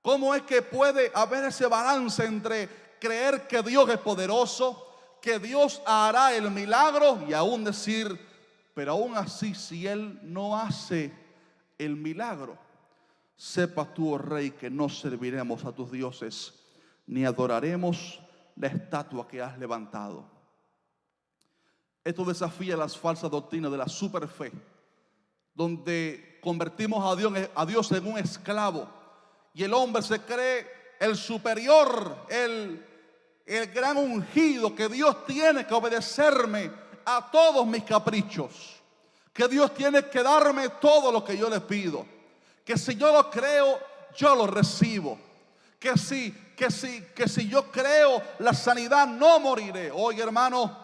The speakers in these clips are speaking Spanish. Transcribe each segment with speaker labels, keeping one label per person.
Speaker 1: ¿Cómo es que puede haber ese balance entre creer que Dios es poderoso, que Dios hará el milagro y aún decir, pero aún así si Él no hace el milagro, sepa tú, oh Rey, que no serviremos a tus dioses, ni adoraremos la estatua que has levantado? Esto desafía las falsas doctrinas de la superfe, donde convertimos a Dios en un esclavo y el hombre se cree el superior, el gran ungido, que Dios tiene que obedecerme a todos mis caprichos, que Dios tiene que darme todo lo que yo le pido, que si yo lo creo, yo lo recibo, que si yo creo la sanidad, no moriré. Oye, hermano,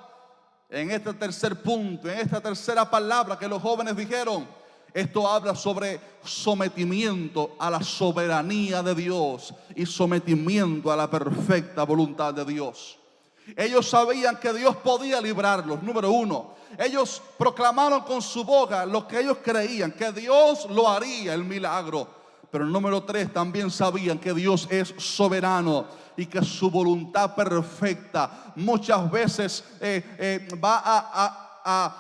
Speaker 1: en este tercer punto, en esta tercera palabra que los jóvenes dijeron, esto habla sobre sometimiento a la soberanía de Dios y sometimiento a la perfecta voluntad de Dios. Ellos sabían que Dios podía librarlos, número uno. Ellos proclamaron con su boca lo que ellos creían, que Dios lo haría, el milagro. Pero número tres, también sabían que Dios es soberano y que su voluntad perfecta muchas veces va a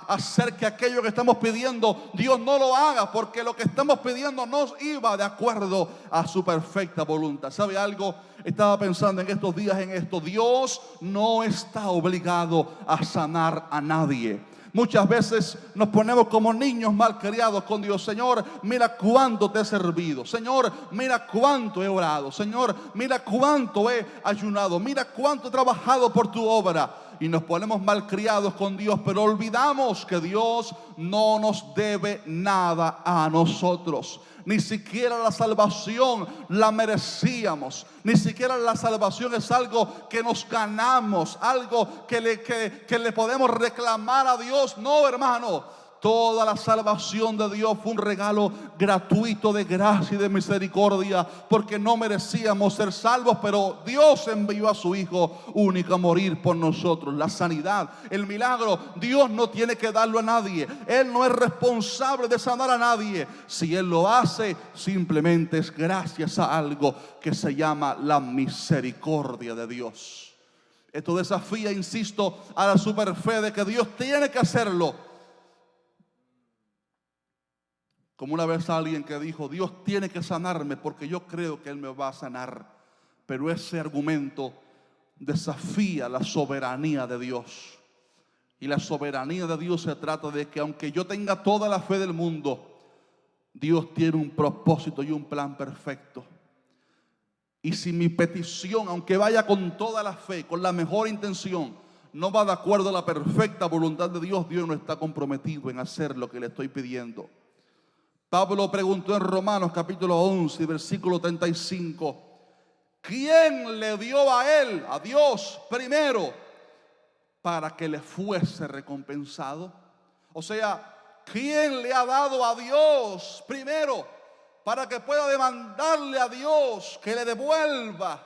Speaker 1: hacer que aquello que estamos pidiendo Dios no lo haga, porque lo que estamos pidiendo no iba de acuerdo a su perfecta voluntad. ¿Sabe algo? Estaba pensando en estos días en esto. Dios no está obligado a sanar a nadie. Muchas veces nos ponemos como niños malcriados con Dios. Señor, mira cuánto te he servido. Señor, mira cuánto he orado. Señor, mira cuánto he ayunado. Mira cuánto he trabajado por tu obra. Y nos ponemos malcriados con Dios, pero olvidamos que Dios no nos debe nada a nosotros. Ni siquiera la salvación la merecíamos. Ni siquiera la salvación es algo que nos ganamos, algo que le podemos reclamar a Dios. No, hermano. Toda la salvación de Dios fue un regalo gratuito de gracia y de misericordia, porque no merecíamos ser salvos, pero Dios envió a su Hijo único a morir por nosotros. La sanidad, el milagro, Dios no tiene que darlo a nadie. Él no es responsable de sanar a nadie. Si Él lo hace, simplemente es gracias a algo que se llama la misericordia de Dios. Esto desafía, insisto, a la superfe de que Dios tiene que hacerlo. Como una vez alguien que dijo, Dios tiene que sanarme porque yo creo que Él me va a sanar. Pero ese argumento desafía la soberanía de Dios. Y la soberanía de Dios se trata de que aunque yo tenga toda la fe del mundo, Dios tiene un propósito y un plan perfecto. Y si mi petición, aunque vaya con toda la fe, con la mejor intención, no va de acuerdo a la perfecta voluntad de Dios, Dios no está comprometido en hacer lo que le estoy pidiendo. Pablo preguntó en Romanos capítulo 11, versículo 35, ¿quién le dio a él, a Dios, primero, para que le fuese recompensado? O sea, ¿quién le ha dado a Dios primero para que pueda demandarle a Dios que le devuelva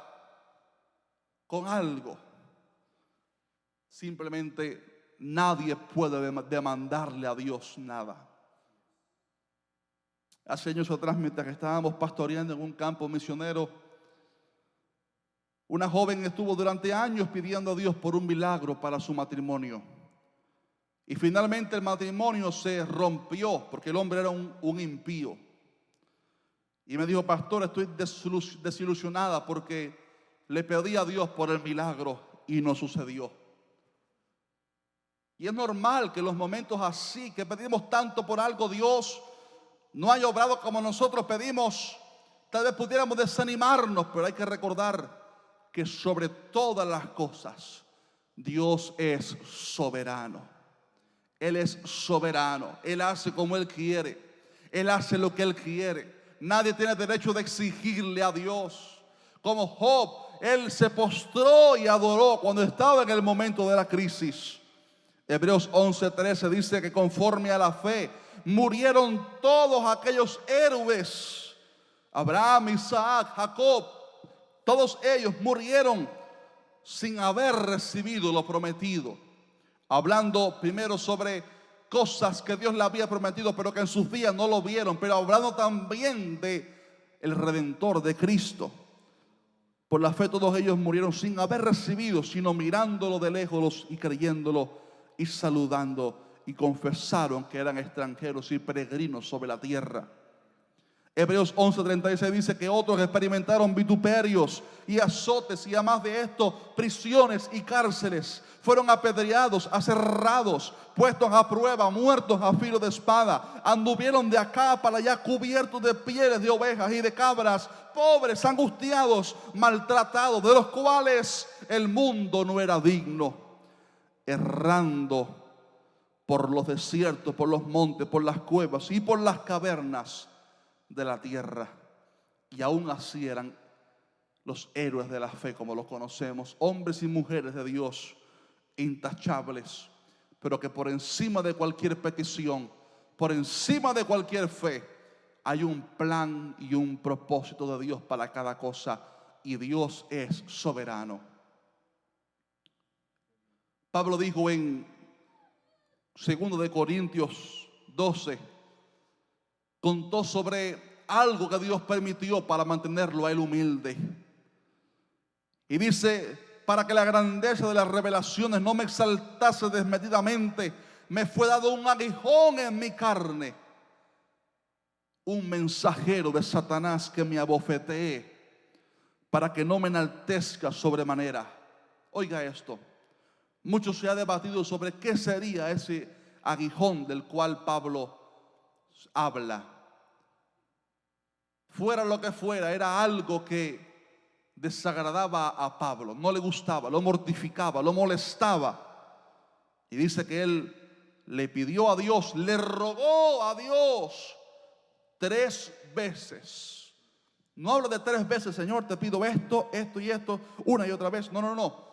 Speaker 1: con algo? Simplemente nadie puede demandarle a Dios nada. Hace años atrás, mientras que estábamos pastoreando en un campo misionero, una joven estuvo durante años pidiendo a Dios por un milagro para su matrimonio. Y finalmente el matrimonio se rompió porque el hombre era un impío. Y me dijo, pastor, estoy desilusionada porque le pedí a Dios por el milagro y no sucedió. Y es normal que en los momentos así, que pedimos tanto por algo, Dios no haya obrado como nosotros pedimos. Tal vez pudiéramos desanimarnos, pero hay que recordar que sobre todas las cosas Dios es soberano. Él es soberano. Él hace como Él quiere. Él hace lo que Él quiere. Nadie tiene derecho de exigirle a Dios. Como Job, él se postró y adoró cuando estaba en el momento de la crisis. Hebreos 11:13 dice que conforme a la fe murieron todos aquellos héroes, Abraham, Isaac, Jacob, todos ellos murieron sin haber recibido lo prometido. Hablando primero sobre cosas que Dios le había prometido, pero que en sus días no lo vieron, pero hablando también de el Redentor, de Cristo. Por la fe todos ellos murieron sin haber recibido, sino mirándolo de lejos y creyéndolo y saludando, y confesaron que eran extranjeros y peregrinos sobre la tierra. Hebreos 11:36 dice que otros experimentaron vituperios y azotes, y además de esto, prisiones y cárceles. Fueron apedreados, aserrados, puestos a prueba, muertos a filo de espada. Anduvieron de acá para allá cubiertos de pieles de ovejas y de cabras, pobres, angustiados, maltratados, de los cuales el mundo no era digno, errando por los desiertos, por los montes, por las cuevas y por las cavernas de la tierra. Y aún así eran los héroes de la fe, como los conocemos, hombres y mujeres de Dios, intachables, pero que por encima de cualquier petición, por encima de cualquier fe, hay un plan y un propósito de Dios para cada cosa, y Dios es soberano. Pablo dijo en 2 de Corintios 12, contó sobre algo que Dios permitió para mantenerlo a él humilde. Y dice: para que la grandeza de las revelaciones no me exaltase desmedidamente, me fue dado un aguijón en mi carne, un mensajero de Satanás que me abofetee, para que no me enaltezca sobremanera. Oiga esto, mucho se ha debatido sobre qué sería ese aguijón del cual Pablo habla. Fuera lo que fuera, era algo que desagradaba a Pablo, no le gustaba, lo mortificaba, lo molestaba. Y dice que él le pidió a Dios, le rogó a Dios 3 veces. No habla de 3 veces: Señor, te pido esto, esto y esto, una y otra vez. No.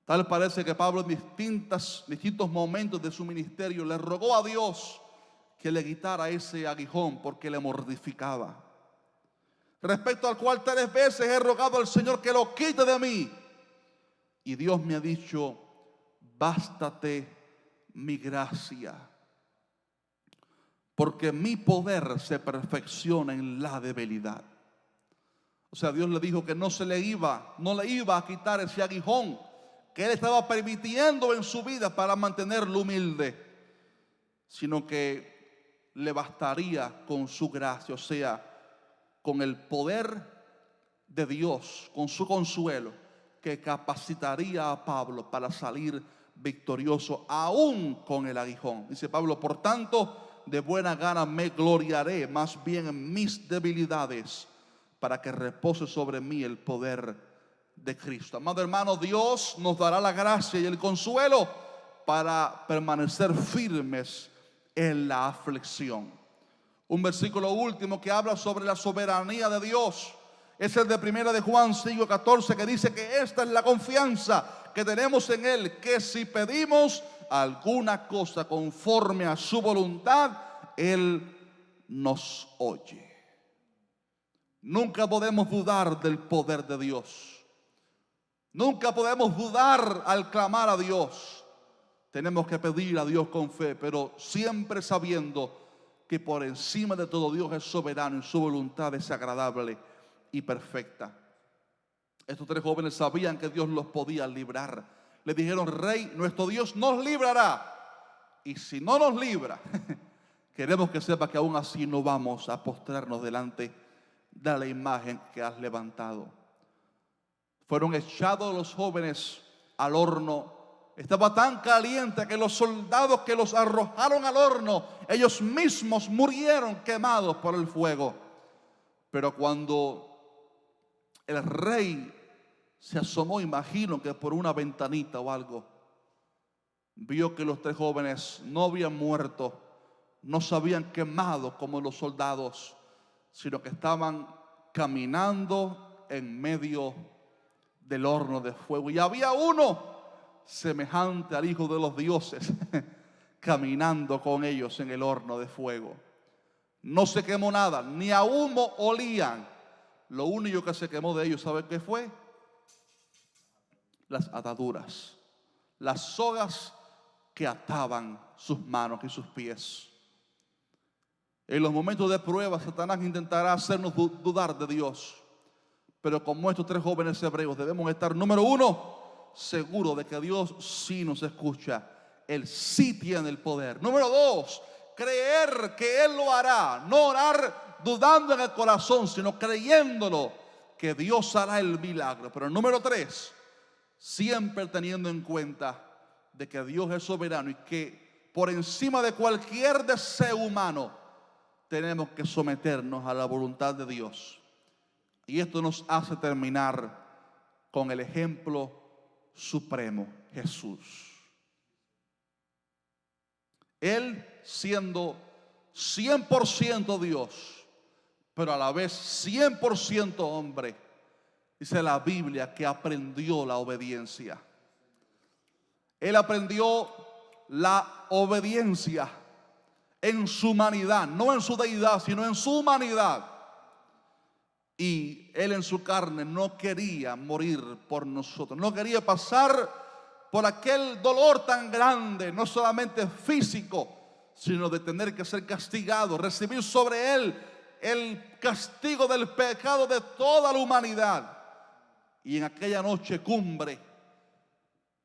Speaker 1: Tal parece que Pablo en distintos momentos de su ministerio le rogó a Dios que le quitara ese aguijón, porque le mortificaba. Respecto al cual 3 veces he rogado al Señor que lo quite de mí. Y Dios me ha dicho: bástate mi gracia, porque mi poder se perfecciona en la debilidad. O sea, Dios le dijo que no le iba a quitar ese aguijón que él estaba permitiendo en su vida para mantenerlo humilde, sino que le bastaría con su gracia, o sea, con el poder de Dios, con su consuelo, que capacitaría a Pablo para salir victorioso aún con el aguijón. Dice Pablo: por tanto, de buena gana me gloriaré más bien en mis debilidades, para que repose sobre mí el poder de Cristo. Amado hermano, Dios nos dará la gracia y el consuelo para permanecer firmes en la aflicción. Un versículo último que habla sobre la soberanía de Dios es el de 1 de Juan 5:14, que dice que esta es la confianza que tenemos en Él, que si pedimos alguna cosa conforme a su voluntad, Él nos oye. Nunca podemos dudar del poder de Dios. Nunca podemos dudar al clamar a Dios. Tenemos que pedir a Dios con fe, pero siempre sabiendo que por encima de todo Dios es soberano y su voluntad es agradable y perfecta. Estos 3 jóvenes sabían que Dios los podía librar. Le dijeron: Rey, nuestro Dios nos librará. Y si no nos libra, queremos que sepa que aún así no vamos a postrarnos delante de la imagen que has levantado. Fueron echados los jóvenes al horno. Estaba tan caliente que los soldados que los arrojaron al horno, ellos mismos murieron quemados por el fuego. Pero cuando el rey se asomó, imagino que por una ventanita o algo, vio que los 3 jóvenes no habían muerto, no se habían quemado como los soldados, sino que estaban caminando en medio del horno de fuego. Y había uno semejante al Hijo de los dioses caminando con ellos en el horno de fuego. No se quemó nada, ni a humo olían. Lo único que se quemó de ellos, ¿sabe qué fue? Las ataduras, las sogas que ataban sus manos y sus pies. En los momentos de prueba, Satanás intentará hacernos dudar de Dios. Pero como estos tres jóvenes hebreos debemos estar, número uno, seguros de que Dios sí nos escucha. Él sí tiene el poder. Número dos, creer que Él lo hará. No orar dudando en el corazón, sino creyéndolo, que Dios hará el milagro. Pero número tres, siempre teniendo en cuenta de que Dios es soberano y que por encima de cualquier deseo humano tenemos que someternos a la voluntad de Dios. Y esto nos hace terminar con el ejemplo supremo, Jesús. Él siendo 100% Dios, pero a la vez 100% hombre, dice la Biblia que aprendió la obediencia. Él aprendió la obediencia en su humanidad, no en su deidad, sino en su humanidad. Y Él en su carne no quería morir por nosotros, no quería pasar por aquel dolor tan grande, no solamente físico, sino de tener que ser castigado, recibir sobre Él el castigo del pecado de toda la humanidad. Y en aquella noche cumbre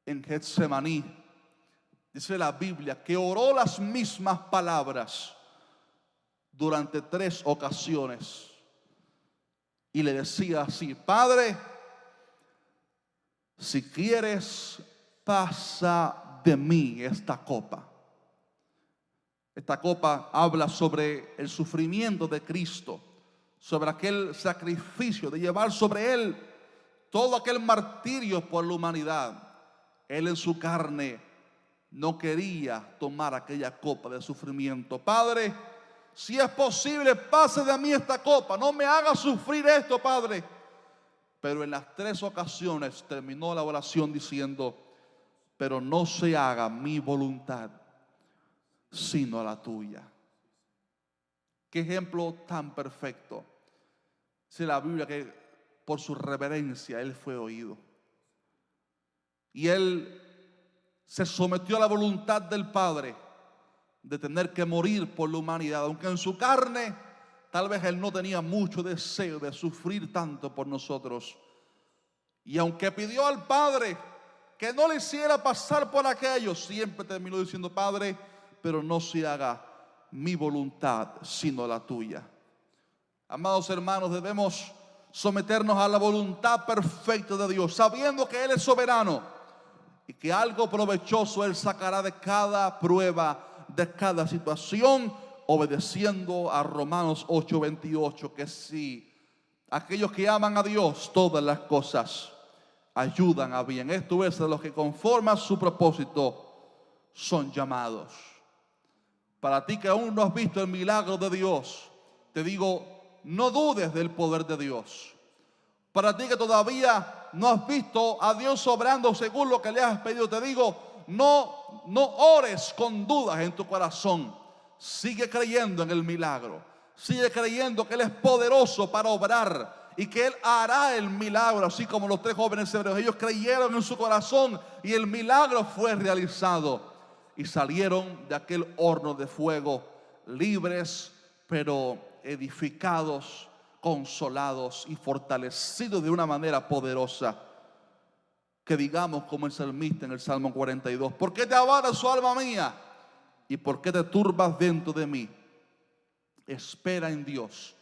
Speaker 1: en Getsemaní, dice la Biblia que oró las mismas palabras durante 3 ocasiones. Y le decía así: Padre, si quieres, pasa de mí esta copa. Esta copa habla sobre el sufrimiento de Cristo, sobre aquel sacrificio de llevar sobre Él todo aquel martirio por la humanidad. Él en su carne no quería tomar aquella copa de sufrimiento. Padre, si es posible, pase de mí esta copa. No me haga sufrir esto, Padre. Pero en las 3 ocasiones terminó la oración diciendo: pero no se haga mi voluntad, sino la tuya. Qué ejemplo tan perfecto. Dice la Biblia que por su reverencia Él fue oído. Y Él se sometió a la voluntad del Padre de tener que morir por la humanidad, aunque en su carne tal vez Él no tenía mucho deseo de sufrir tanto por nosotros. Y aunque pidió al Padre que no le hiciera pasar por aquello, siempre terminó diciendo: Padre, pero no se haga mi voluntad sino la tuya. Amados hermanos, debemos someternos a la voluntad perfecta de Dios, sabiendo que Él es soberano y que algo provechoso Él sacará de cada prueba, de cada situación, obedeciendo a Romanos 8:28, que si aquellos que aman a Dios, todas las cosas ayudan a bien. Esto es, de los que conforme a su propósito son llamados. Para ti que aún no has visto el milagro de Dios, te digo, no dudes del poder de Dios. Para ti que todavía no has visto a Dios obrando según lo que le has pedido, te digo, no ores con dudas en tu corazón. Sigue creyendo en el milagro. Sigue creyendo que Él es poderoso para obrar y que Él hará el milagro, así como los 3 jóvenes hebreos. Ellos creyeron en su corazón y el milagro fue realizado. Y salieron de aquel horno de fuego libres, pero edificados, consolados y fortalecidos de una manera poderosa. Que digamos como el salmista en el Salmo 42: ¿por qué te abaras, oh alma mía? ¿Y por qué te turbas dentro de mí? Espera en Dios,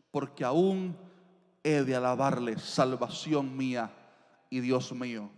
Speaker 1: porque aún he de alabarle, salvación mía y Dios mío.